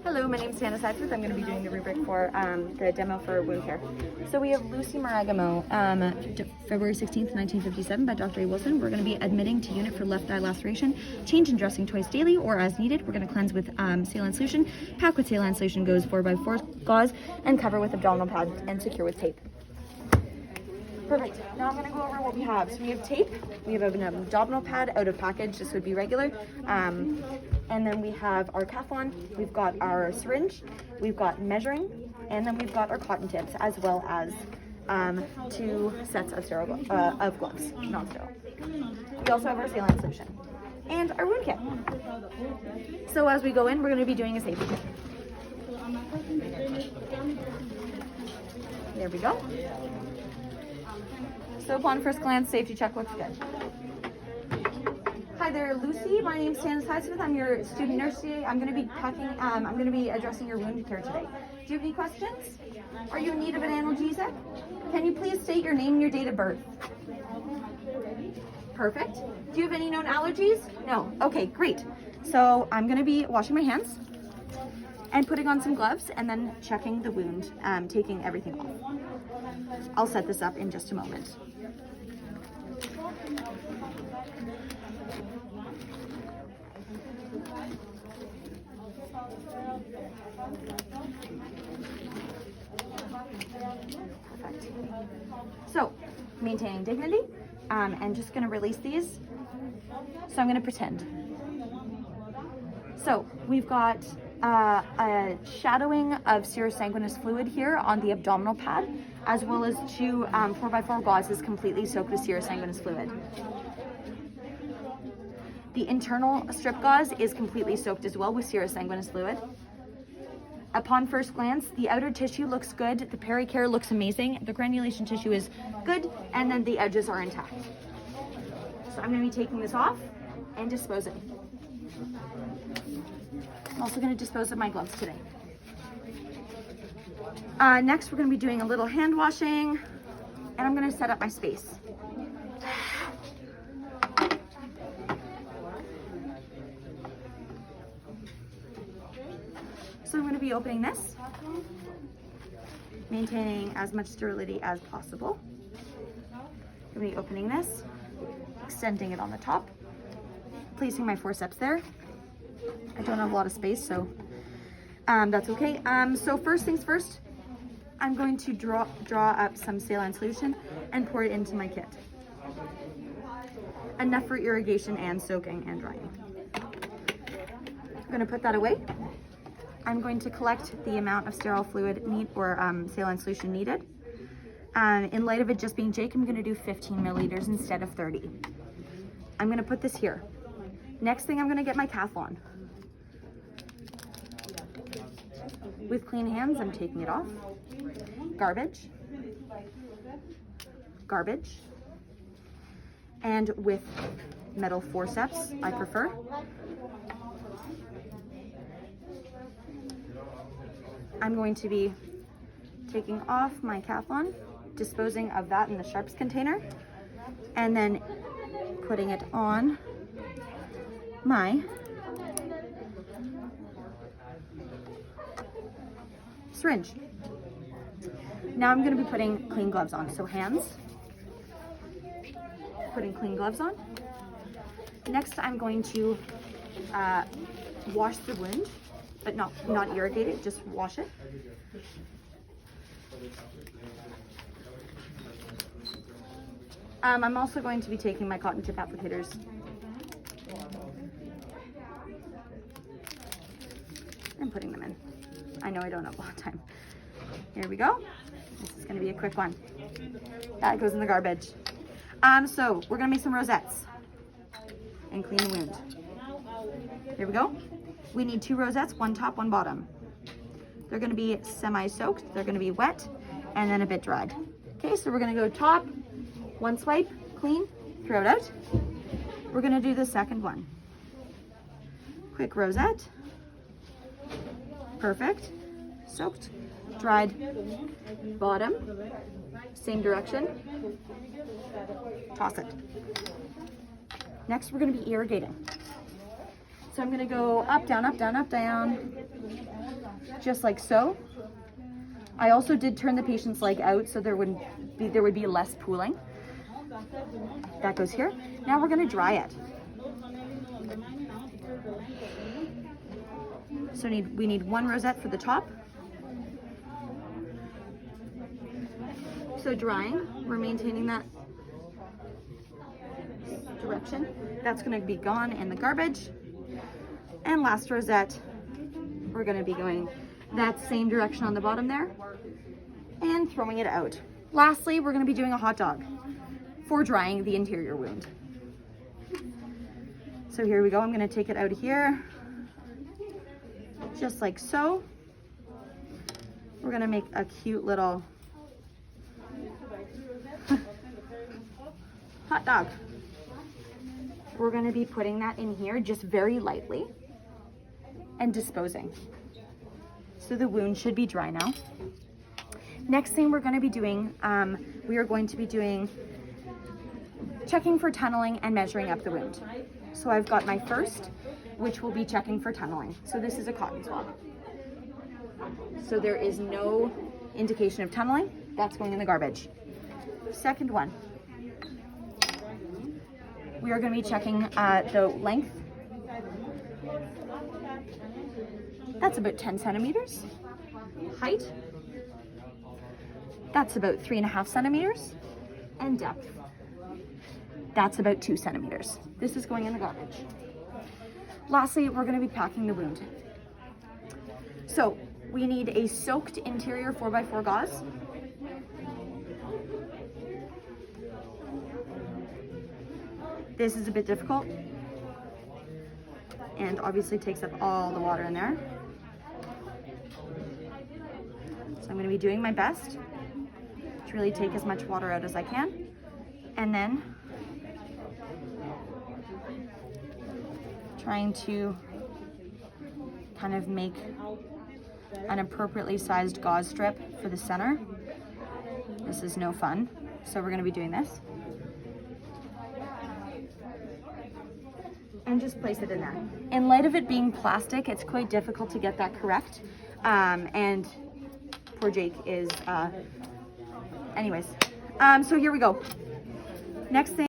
Hello, my name is Hannah Sidesworth. I'm going to be doing the rubric for the demo for wound care. So we have Lucy Maragamo, February 16th, 1957 by Dr. A. Wilson. We're going to be admitting to unit for left eye laceration, change in dressing twice daily or as needed. We're going to cleanse with saline solution, pack with saline solution, goes 4x4 gauze, and cover with abdominal pad and secure with tape. Perfect. Now I'm going to go over what we have. So we have tape, we have an abdominal pad out of package, this would be regular, and then we have our Cathlon, we've got our syringe, we've got measuring, and then we've got our cotton tips, as well as 2 sets of of gloves, non-sterile. We also have our saline solution and our wound kit. So as we go in, we're going to be doing a safety check. There we go. So upon first glance, safety check looks good. Hi there, Lucy. My name's Hannah Sidesworth. I'm your student nurse today. I'm going to be addressing your wound care today. Do you have any questions? Are you in need of an analgesic? Can you please state your name and your date of birth? Perfect. Do you have any known allergies? No. Okay, great. So I'm going to be washing my hands and putting on some gloves and then checking the wound, taking everything off. I'll set this up in just a moment. Perfect. So, maintaining dignity, and just going to release these. So I'm going to pretend. So we've got a shadowing of serous sanguineous fluid here on the abdominal pad, as well as 2 4x4 gauzes completely soaked with serous sanguineous fluid. The internal strip gauze is completely soaked as well with serous sanguineous fluid. Upon first glance, the outer tissue looks good, the pericare looks amazing, the granulation tissue is good, and then the edges are intact. So I'm going to be taking this off and disposing. I'm also going to dispose of my gloves today. Next, we're going to be doing a little hand washing, and I'm going to set up my space. So I'm going to be opening this, maintaining as much sterility as possible. I'm going to be opening this, extending it on the top, placing my forceps there. I don't have a lot of space, so that's okay. So first things first, I'm going to draw up some saline solution and pour it into my kit. Enough for irrigation and soaking and drying. I'm going to put that away. I'm going to collect the amount of sterile fluid saline solution needed. In light of it just being Jake, I'm going to do 15 milliliters instead of 30. I'm going to put this here. Next thing, I'm going to get my Cathlon. With clean hands, I'm taking it off. Garbage. Garbage. And with metal forceps, I prefer. I'm going to be taking off my Cathlon, disposing of that in the sharps container, and then putting it on my syringe. Now I'm going to be putting clean gloves on. So hands, putting clean gloves on. Next, I'm going to wash the wound, but not irrigate it, just wash it. I'm also going to be taking my cotton tip applicators and putting them in. I know I don't have a lot of time. Here we go. This is going to be a quick one. That goes in the garbage. So we're going to make some rosettes and clean the wound. Here we go. We need 2 rosettes, 1 top, 1 bottom. They're going to be semi-soaked, they're going to be wet, and then a bit dried. Okay, so we're going to go top, 1 swipe, clean, throw it out. We're going to do the second one. Quick rosette. Perfect. Soaked, dried, bottom, same direction. Toss it. Next, we're going to be irrigating. So I'm going to go up, down, up, down, up, down. just like so. I also did turn the patient's leg out so there would be less pooling. That goes here. Now we're going to dry it. So we need one rosette for the top. So drying, we're maintaining that direction. That's going to be gone in the garbage. And last rosette, we're going to be going that same direction on the bottom there and throwing it out. Lastly, we're going to be doing a hot dog for drying the interior wound. So here we go. I'm going to take it out of here, just like so. We're going to make a cute little hot dog. We're going to be putting that in here just very lightly and disposing. So the wound should be dry now. Next thing we're going to be doing, we are going to be doing checking for tunneling and measuring up the wound. So I've got my first, which will be checking for tunneling. So this is a cotton swab. So there is no indication of tunneling. That's going in the garbage. Second one, we are going to be checking the length. That's about 10 centimeters. Height, that's about 3.5 centimeters. And depth, that's about 2 centimeters. This is going in the garbage. Lastly, we're going to be packing the wound. So we need a soaked interior 4x4 gauze. This is a bit difficult and obviously takes up all the water in there. So I'm going to be doing my best to really take as much water out as I can. And then trying to kind of make an appropriately sized gauze strip for the center. This is no fun. So we're going to be doing this. And just place it in there. In light of it being plastic, it's quite difficult to get that correct. And poor Jake is, anyways. So here we go. Next thing.